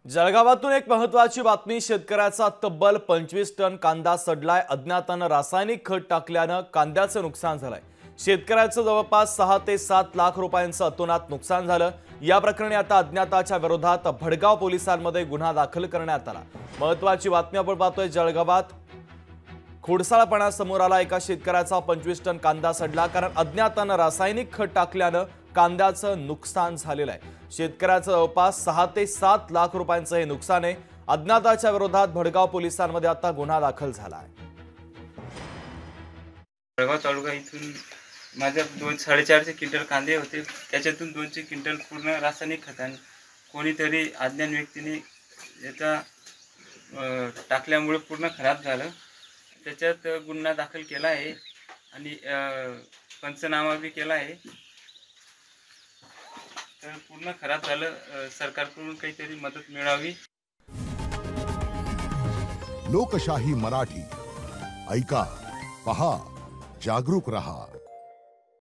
जळगावातून एक महत्त्वाची बातमी। शेतकऱ्याचा तब्बल 25 टन कांदा सडलाय। अज्ञातानं रासायनिक खत टाकल्यानं कांद्याचं नुकसान झालंय। शेतकऱ्याचं जवळपास 6 ते 7 लाख रुपयांचं अतोनात नुकसान झालं। या प्रकरणी आता अज्ञाताच्या विरोधात भडगाव पोलिसांमध्ये गुन्हा दाखल करण्यात आला। महत्त्वाची बातमी आपण पाहतोय। जळगावात खोडसाळपणा समोर आला। एका शेतकऱ्याचा 25 टन कांदा सडला, कारण अज्ञातानं रासायनिक खत टाकल्यानं कांद्याचं नुकसान झालेलं आहे। शेतकऱ्याचं जवळपास 6 ते 7 लाख रुपयांचं हे नुकसान आहे। अज्ञाताच्या विरोधात भडगाव पोलिसांमध्ये आता गुन्हा दाखल झाला आहे। जळगाव तालुका इथून माझ्या 4.5 क्विंटल कांदे होते, त्याच्यातून 200 क्विंटल पूर्ण रासायनिक खताने कोणीतरी अज्ञात व्यक्तीने याचा टाकल्यामुळे पूर्ण खराब झालं। त्याच्यात गुन्हा दाखल केला आहे आणि पंचनामा भी केला आहे। तर पूर्ण खराब झालं, सरकारकडून काहीतरी मदत मिळावी। लोकशाही मराठी ऐका, पहा, जागरूक रहा।